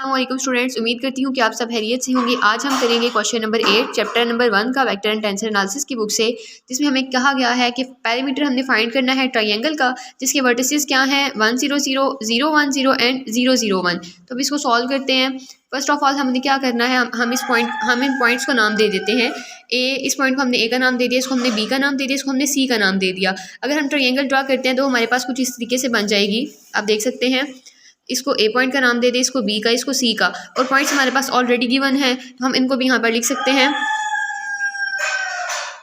अस्सलामुअलैकुम स्टूडेंट्स, उम्मीद करती हूँ कि आप सब खैरियत से होंगे। आज हम करेंगे क्वेश्चन नंबर 8 चैप्टर नंबर 1 का वेक्टर एंड टेंसर एनालिसिस की बुक से, जिसमें हमें कहा गया है कि पैरामीटर हमने फाइंड करना है ट्रायंगल का, जिसके वर्टिसेस क्या हैं 1 0 0 0 1 0 एंड 0 0 1। तो अब इसको सॉल्व करते हैं। फर्स्ट ऑफ ऑल हमने क्या करना है, हम इन पॉइंट्स को नाम दे देते हैं। इस पॉइंट को हमने ए का नाम दे दिया, इसको हमने बी का नाम दे दिया, इसको हमने सी का नाम दे दिया। अगर हम ट्रायंगल ड्रा करते हैं तो हमारे पास कुछ इस तरीके से बन जाएगी। आप देख सकते हैं, इसको ए पॉइंट का नाम दे दें, इसको बी का, इसको सी का, और पॉइंट्स हमारे पास ऑलरेडी गिवन है तो हम इनको भी यहाँ पर लिख सकते हैं।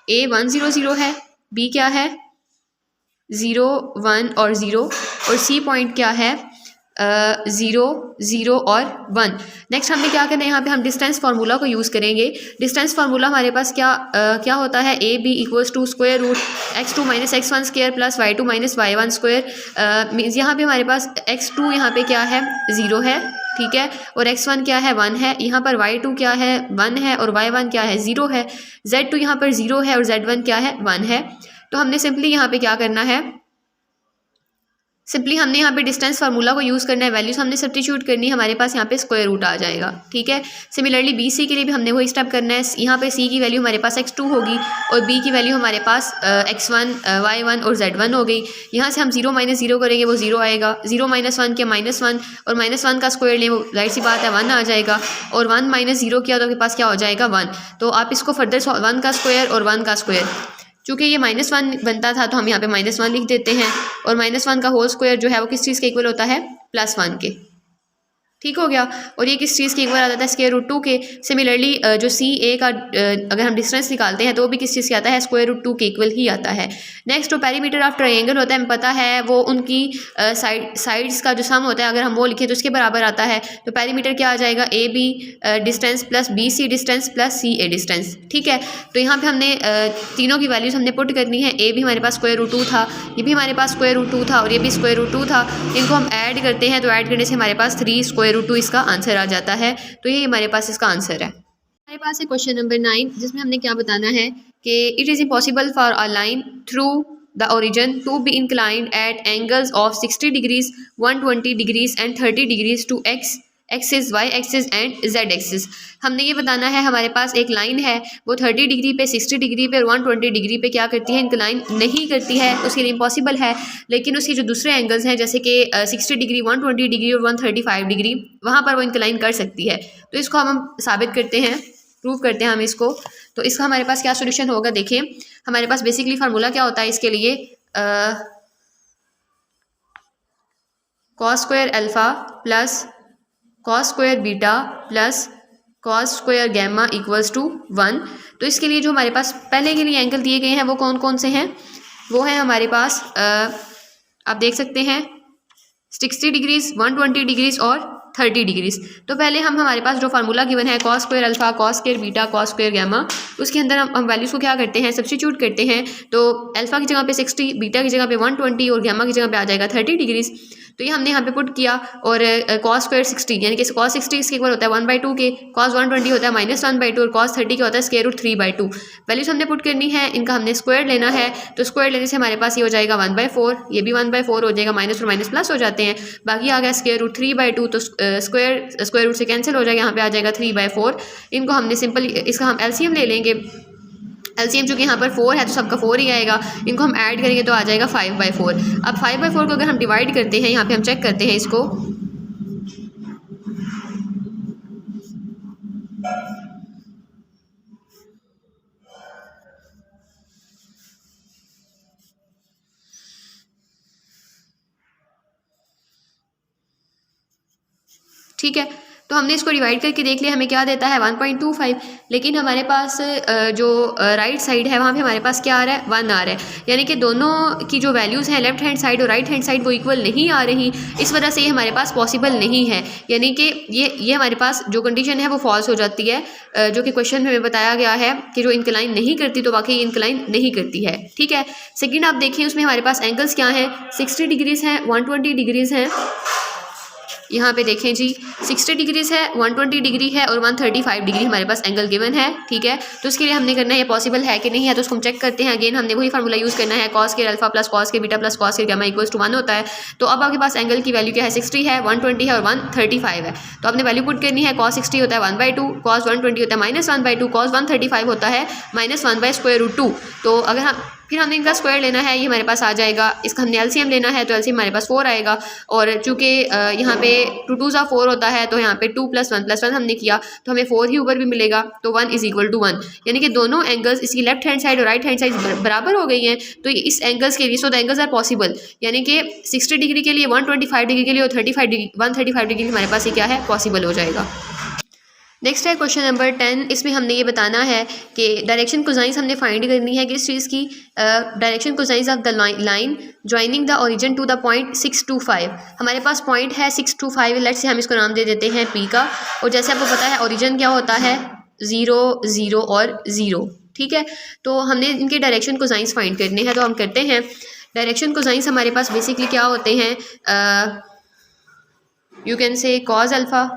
ए 1 0 0 है, बी क्या है 0 1 और 0, और सी पॉइंट क्या है 0 0 और 1। नेक्स्ट हमने क्या करना है, यहाँ पे हम डिस्टेंस फार्मूला को यूज़ करेंगे। डिस्टेंस फार्मूला हमारे पास क्या होता है, A B equals to square root x2 minus x1 square plus y2 minus y1 square. Means यहाँ पे हमारे पास x2 यहाँ पे क्या है 0 है, ठीक है, और x1 क्या है 1 है, यहाँ पर y2 क्या है 1 है और y1 क्या है 0 है, z2 यहाँ पर 0 है और z1 क्या है 1 है। तो हमने सिंपली यहाँ पे क्या करना है, सिंपली हमने यहाँ पे डिस्टेंस फार्मूला को यूज़ करना है, वैल्यूज हमने सब्स्टिट्यूट करनी है, हमारे पास यहाँ पे स्क्वायर रूट आ जाएगा, ठीक है। सिमिलरली बी सी के लिए भी हमने वही स्टेप करना है। यहाँ पे सी की वैल्यू हमारे पास x2 होगी और बी की वैल्यू हमारे पास x1 y1 और z1 हो गई। यहाँ से हम 0 माइनस 0 करेंगे, वो 0 आएगा। 0 माइनस 1 किया -1, और -1 का स्क्वायर लें, वो जाहिर सी बात है 1 आ जाएगा, और 1 माइनस 0 किया तो आपके पास क्या हो जाएगा 1। तो आप इसको फर्दर 1 का स्क्वायर और 1 का स्क्वायर, चूँकि ये -1 बनता था तो हम यहाँ पे -1 लिख देते हैं, और -1 का होल स्क्वायर जो है वो किस चीज़ के इक्वल होता है +1 के, ठीक हो गया। और ये किस चीज़ के इक्वल आता है, स्क्वायर रूट 2 के। सिमिलरली जो सी ए का अगर हम डिस्टेंस निकालते हैं तो वो भी किस चीज़ के आता है, स्क्वायर रूट 2 के इक्वल ही आता है। नेक्स्ट जो पेरीमीटर ऑफ ट्रायंगल होता है, हमें पता है वो उनकी साइड्स का जो सम होता है, अगर हम वो लिखें तो उसके बराबर आता है। तो पेरीमीटर क्या आ जाएगा, A B distance plus B C distance plus C A distance, ठीक है। तो यहाँ पे हमने तीनों की वैल्यूज हमने पुट करनी है। ए भी हमारे पास स्क्वायर रूट 2 था, ये भी हमारे पास स्क्वायर रूट 2 था, और ये भी स्क्वायर रूट 2 था। इनको हम ऐड करते हैं तो ऐड करने से हमारे पास 3 स्क्वायर रूट 2 इसका आंसर आ जाता है। तो ये हमारे पास इसका आंसर है। हमारे पास है क्वेश्चन नंबर 9, जिसमें हमने क्या बताना है कि it is impossible for a line through the origin to be inclined at angles of 60 degrees 120 degrees and 30 degrees to X axis Y axis and Z axis. हमने ये बताना है, हमारे पास एक लाइन है, वो 30 डिग्री पे, 60 डिग्री पे और 120 डिग्री पे क्या करती है, इंक्लाइन नहीं करती है, उसके लिए इम्पॉसिबल है। लेकिन उसके जो दूसरे एंगल्स हैं, जैसे कि 60 डिग्री 120 डिग्री और 135 डिग्री, वहाँ पर वो इंक्लाइन कर सकती है। तो इसको हम साबित करते हैं, प्रूव करते हैं हम इसको। तो इसका हमारे पास क्या सोल्यूशन होगा, देखिए हमारे पास बेसिकली फार्मूला क्या होता है इसके लिए, cos square alpha plus cos square beta plus cos square gamma equals to 1। तो इसके लिए जो हमारे पास पहले के लिए एंगल दिए गए हैं वो कौन कौन से हैं, वो है हमारे पास आप देख सकते हैं 60 डिग्रीज 120 डिग्रीज और 30 डिग्रीज। तो पहले हमारे पास जो फार्मूला गिवन है cos square alpha cos square beta cos square gamma, उसके अंदर हम वैल्यूज़ को क्या करते हैं, सब्स्टिट्यूट करते हैं। तो अल्फा की जगह पे 60, बीटा की जगह पे 120 और गैमा की जगह पे आ जाएगा 30 डिग्रीज। तो ये हमने यहाँ पे पुट किया, और कॉस स्क्वायर 60 यानी कि कॉस 60 इसके इक्वल होता है 1/2 के, कॉस 120 होता है -1/2 और कॉस 30 का होता है स्क्वायर रूट 3/2। वैल्यूज हमने पुट करनी है, इनका हमने स्क्वायर लेना है। तो स्क्वायर लेने से हमारे पास ये हो जाएगा 1/4, ये भी 1/4 हो जाएगा, माइनस और माइनस प्लस हो जाते हैं, बाकी आ गया स्क्वायर रूट 3/2। तो स्क्वायर रूट से कैंसिल हो जाएगा, यहाँ पे आ जाएगा 3/4। इनको हमने सिंपल इसका हम एलसीएम ले लेंगे। एलसीएम चूँकि यहाँ पर 4 है तो सबका 4 ही आएगा, इनको हम ऐड करेंगे तो आ जाएगा 5/4। अब 5/4 को अगर हम डिवाइड करते हैं, यहाँ पे हम चेक करते हैं इसको, ठीक है। तो हमने इसको डिवाइड करके देख लिया, हमें क्या देता है 1.25। लेकिन हमारे पास जो राइट साइड है वहाँ पे हमारे पास क्या आ रहा है 1 आ रहा है, यानी कि दोनों की जो वैल्यूज़ हैं लेफ्ट हैंड साइड और राइट हैंड साइड वो इक्वल नहीं आ रही। इस वजह से ये हमारे पास पॉसिबल नहीं है, यानी कि ये हमारे पास जो कंडीशन है वो फॉल्स हो जाती है, जो कि क्वेश्चन में हमें बताया गया है कि जो इंक्लाइन नहीं करती तो वाकई इंक्लाइन नहीं करती है, ठीक है। सेकेंड आप देखिए, उसमें हमारे पास एंगल्स क्या हैं, 60 डिग्रीज़ हैं, 120 डिग्रीज़ हैं यहाँ पे देखें जी 60 डिग्रीज है, 120 डिग्री है और 135 डिग्री हमारे पास एंगल गिवन है, ठीक है। तो उसके लिए हमने करना है ये पॉसिबल है कि नहीं है, तो उसको हम चेक करते हैं। अगेन हमने वही फार्मूला यूज़ करना है, कॉस के अल्फा प्लस कॉस के बीटा प्लस कॉस के गामा इक्वल्स टू 1 होता है। तो अब आपके पास एंगल की वैल्यू क्या है, 60 है, 120 है और 135 है। तो आपने वैल्यू पुट करनी है, कॉस 60 होता है 1/2, कॉस 120 होता है -1/2, कॉस 135 होता है -1/√2। तो अगर हम फिर हमने इनका स्क्वायर लेना है, ये हमारे पास आ जाएगा। इसका हमने एलसीएम लेना है, तो एलसीएम हमारे पास 4 आएगा। और चूंकि यहाँ पे 2 2 ज़ा 4 होता है, तो यहाँ पे 2 + 1 + 1 हमने किया तो हमें 4 ही ऊपर भी मिलेगा। तो 1 = 1, यानी कि दोनों एंगल्स इसकी लेफ्ट हैंड साइड और राइट हैंड साइड बराबर हो गई हैं। तो इस एंगल्स के लिए so the angles are possible, यानी कि 60 डिग्री के लिए, 125 डिग्री के लिए और 135 डिग्री हमारे पास ये क्या है, पॉसिबल हो जाएगा। नेक्स्ट है क्वेश्चन नंबर 10। इसमें हमने ये बताना है कि डायरेक्शन कोसाइंस हमने फाइंड करनी है किस चीज़ की, direction cosines of the line joining the origin to the point 625। हमारे पास पॉइंट है 625, लेट्स से हम इसको नाम दे देते हैं पी का। और जैसे आपको पता है ओरिजिन क्या होता है, 0 0 और 0, ठीक है। तो हमने इनके डायरेक्शन कोसाइंस फाइंड करने हैं, तो हम करते हैं। डायरेक्शन कोसाइंस हमारे पास बेसिकली क्या होते हैं, you can say cos alpha,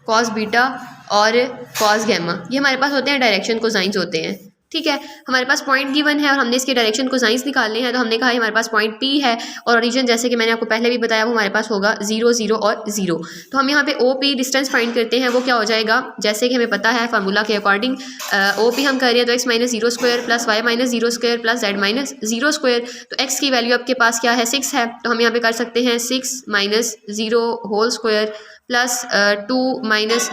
cos beta और कॉस गैमा, ये हमारे पास होते हैं डायरेक्शन कोसाइंस होते हैं, ठीक है। हमारे पास पॉइंट गिवन है और हमने इसके डायरेक्शन कोसाइंस निकालने हैं। तो हमने कहा हमारे पास पॉइंट पी है और ओरिजिन जैसे कि मैंने आपको पहले भी बताया वो हमारे पास होगा 0 0 और 0। तो हम यहाँ पे ओ पी डिस्टेंस फाइंड करते हैं, वो क्या हो जाएगा, जैसे कि हमें पता है फार्मूला के अकॉर्डिंग ओ पी हम कर रहे हैं तो x - 0² + y - 0² + z - 0²। तो x की वैल्यू आपके पास क्या है, 6 है। तो हम यहाँ पे कर सकते हैं 6 - 0² + 2 -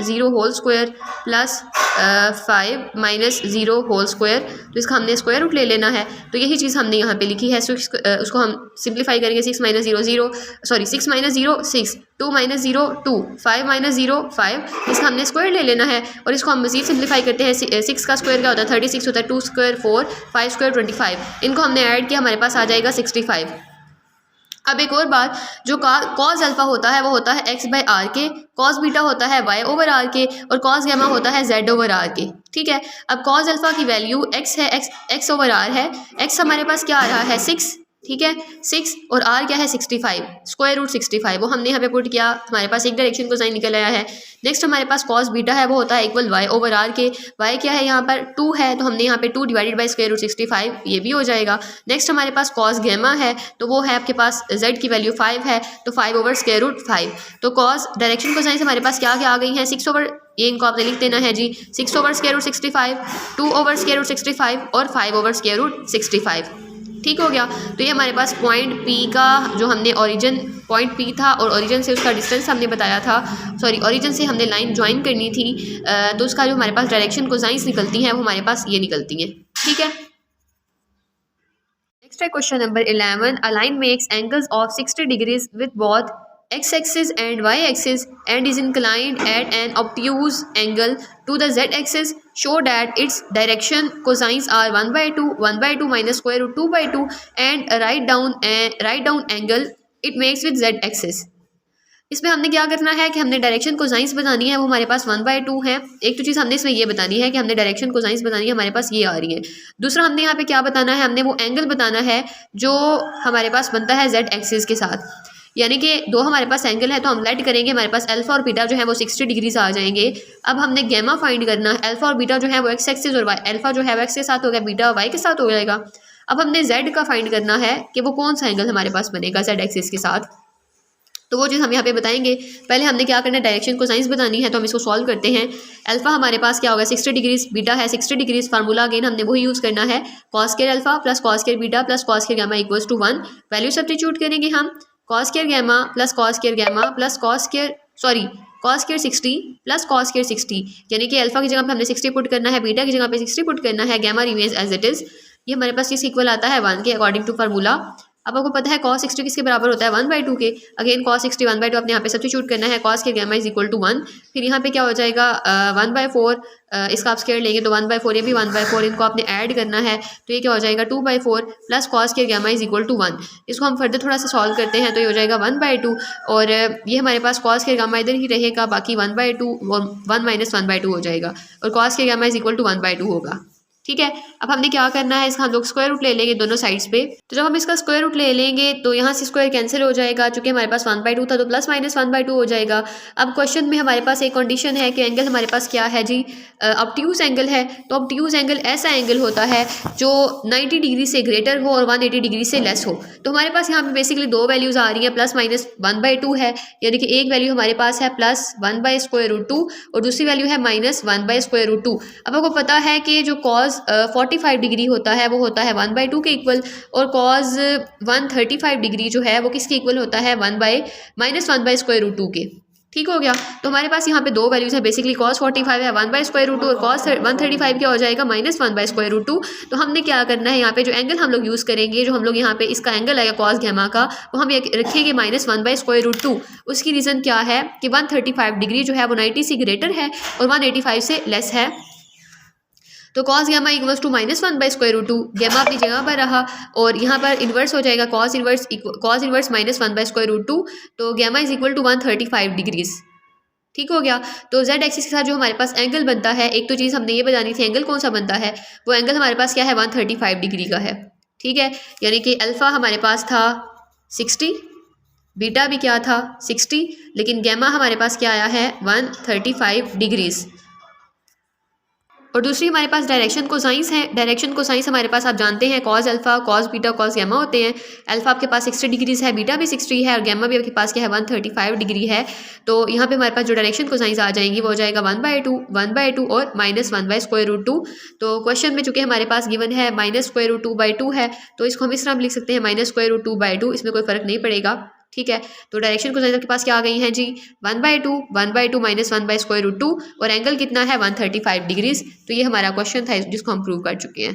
0² + 5 - 0²। तो इसका हमने स्क्वायर रूट ले लेना है। तो यही चीज़ हमने यहाँ पे लिखी है। उसको हम सिंप्लीफाई करेंगे, 6 - 0 0, सॉरी 6 - 0 6, 2 - 0 2, 5 - 0 5। इसका हमने स्क्वायर ले लेना है और इसको हम मज़ीद सिंप्लीफाई करते हैं। 6 का स्क्वायर क्या होता है, 36 होता है, 2 स्क्वायर 4, 5 स्क्वायर 25। इनको हमने ऐड किया, हमारे पास आ जाएगा 65। अब एक और बात, जो कॉस अल्फा होता है वो होता है x/r के, कॉस बीटा होता है y/r के और कॉस गैमा होता है z/r के, ठीक है। अब कॉस अल्फा की वैल्यू x है, x/r है। x हमारे पास क्या आ रहा है, 6, ठीक है, 6 और r क्या है 65, स्क्वायर रूट 65, वो हमने यहाँ पे पुट किया, हमारे पास एक डायरेक्शन को साइन निकल आया है। नेक्स्ट हमारे पास कॉस बीटा है, वो होता है इक्वल y/r के। y क्या है यहाँ पर 2 है, तो हमने यहाँ पे 2 / स्क्वायर रूट 65, ये भी हो जाएगा। नेक्स्ट हमारे पास कॉस गैमा है, तो वो है आपके पास z की वैल्यू 5 है, तो 5 / स्क्वायर रूट 5। तो कॉस डायरेक्शन को साइन से हमारे पास क्या क्या आ गई हैं, 6 ये इनको आपने लिख देना है जी, 6 / स्क्वायर रूट 65, 2 / स्क्वायर रूट 65 और 5 / स्क्वायर रूट 65, ठीक हो गया। तो ये हमारे पास पॉइंट पी का जो हमने ओरिजिन पॉइंट पी था और ओरिजिन से उसका डिस्टेंस हमने बताया था, सॉरी ओरिजिन से हमने लाइन ज्वाइन करनी थी, तो उसका जो हमारे पास डायरेक्शन कोसाइंस निकलती हैं वो हमारे पास ये निकलती हैं, ठीक है। नेक्स्ट है question number 11। A line makes angles of 60 degrees with both x-axis and y-axis and is inclined at an obtuse angle to the z-axis. Show that its direction cosines are 1/2, 1/2 minus square root 2/2 and write down angle it makes with z-axis. इसमें हमने क्या करना है कि हमने direction cosines बतानी है, वो हमारे पास 1/2 है। एक तो चीज़ हमने इसमें ये बतानी है कि हमने डायरेक्शन कोसाइंस बतानी है, हमारे पास ये आ रही है। दूसरा हमने यहाँ पे क्या बताना है, हमने वो एंगल बताना है जो हमारे पास बनता है z एक्सिस के साथ, यानी कि दो हमारे पास एंगल है तो हम लेट करेंगे, हमारे पास अल्फा और बीटा जो है वो 60 डिग्री से आ जाएंगे। अब हमने गैमा फाइंड करना है, अल्फा और बीटा जो है वो एक्स एक्सिस और वाई, अल्फा जो है वो एक्स के साथ हो गया, बीटा वाई के साथ हो जाएगा। अब हमने जेड का फाइंड करना है कि वो कौन सा एंगल हमारे पास बनेगा जेड एक्सिस के साथ, तो वो चीज़ हम यहाँ पे बताएंगे। पहले हमने क्या करना है, डायरेक्शन को साइंस बतानी है, तो हम इसको सॉल्व करते हैं। अल्फा हमारे पास क्या होगा 60 डिग्रीज, बीटा है 60 डिग्रीज, फार्मूला अगेन हमने वही यूज़ करना है, cos square alpha plus cos square beta plus cos square gamma equals to 1। Value substitute करेंगे हम, cos square gamma plus cos square gamma plus cos square 60 plus cos square 60, यानी कि alpha की जगह पे हमने 60 पुट करना है, बीटा की जगह पे 60 पुट करना है, gamma remains as it is. ये हमारे पास किस इक्वल आता है 1 के अकॉर्डिंग टू फार्मूला। अब आपको पता है cos 60 किसके बराबर होता है 1/2 के। अगेन cos 60 1/2 आपने यहाँ पे सब्स्टिट्यूट करना है, cos के गैमा इज इक्वल टू 1। फिर यहाँ पे क्या हो जाएगा 1/4, इसका आप स्क्वायर लेंगे तो 1/4, ये भी 1/4, इनको आपने ऐड करना है तो ये क्या हो जाएगा 2/4 प्लस cos के गैमा इज इक्वल टू 1। इसको हम फर्दर थोड़ा सा सॉल्व करते हैं तो ये हो जाएगा 1/2 और ये हमारे पास cos के गैमा इधर ही रहेगा, बाकी 1/2 और 1 - 1/2 हो जाएगा और cos के गैमा इज इक्वल टू 1/2 होगा, ठीक है। अब हमने क्या करना है, इसका हम लोग स्क्वायर रूट ले लेंगे दोनों साइड्स पे। तो जब हम इसका स्क्वायर रूट ले लेंगे तो यहाँ से स्क्वायर कैंसिल हो जाएगा, चूंकि हमारे पास 1/2 था तो प्लस माइनस 1/2 हो जाएगा। अब क्वेश्चन में हमारे पास एक कंडीशन है कि एंगल हमारे पास क्या है जी, ऑब्ट्यूज एंगल है। तो ऑब्ट्यूज एंगल ऐसा एंगल होता है जो 90 डिग्री से ग्रेटर हो और 180 डिग्री से लेस हो। तो हमारे पास यहाँ पे बेसिकली दो वैल्यूज आ रही हैं, प्लस माइनस 1/2 है, यानी कि एक वैल्यू हमारे पास है प्लस 1/√2 और दूसरी वैल्यू है माइनस 1/√2। अब आपको पता है कि जो कॉज 45 डिग्री होता है वो होता है 1/2 के इक्वल, और कॉज 135 डिग्री जो है वो किसके इक्वल होता है, -1/√2 के। ठीक हो गया। तो हमारे पास यहाँ पे दो वैल्यूज है, बेसिकली cos 45 है 1/√2 और cos 135 क्या हो जाएगा, -1/√2। तो हमने क्या करना है, यहाँ पे जो एंगल हम लोग यूज़ करेंगे, जो हम लोग यहाँ पे इसका एंगल आएगा cos गैमा का, वो हम रखेंगे -1/√2। उसकी रीज़न क्या है कि 135 डिग्री जो है वो 90 से ग्रेटर है और 185 से लेस है। तो cos gamma equals to -1/√2, gamma अपनी जगह पर रहा और यहाँ पर इन्वर्स हो जाएगा cos इन्वर्स -1/√2। तो gamma is equal to 135 degrees. ठीक हो गया। तो z एक्सिस के साथ जो हमारे पास एंगल बनता है, एक तो चीज़ हमने ये बतानी थी एंगल कौन सा बनता है, वो एंगल हमारे पास क्या है, 135 डिग्री का है। ठीक है, यानी कि अल्फ़ा हमारे पास था 60, बीटा भी क्या था 60, लेकिन गैमा हमारे पास क्या आया है 135 डिग्रीज। और दूसरी हमारे पास डायरेक्शन कोसाइंस है। डायरेक्शन कोसाइंस हमारे पास आप जानते हैं cos alpha, cos beta, cos gamma होते हैं। अल्फा आपके पास 60 डिग्रीज है, बीटा भी 60 है और गैमा भी आपके पास क्या है 135 डिग्री है। तो यहाँ पे हमारे पास जो डायरेक्शन कोसाइंस आ जाएंगी वो हो जाएगा 1/2 और -1/√2। तो क्वेश्चन में चूंकि हमारे पास गिवन है -√2/2 है, तो इसको हम इस तरह लिख सकते हैं -√2/2, इसमें कोई फर्क नहीं पड़ेगा। ठीक है। तो डायरेक्शन कोसाइंस आपके पास क्या आ गई हैं जी, 1/2 -1/√2 और एंगल कितना है 135 डिग्रीज। तो ये हमारा क्वेश्चन था जिसको हम प्रूव कर चुके हैं।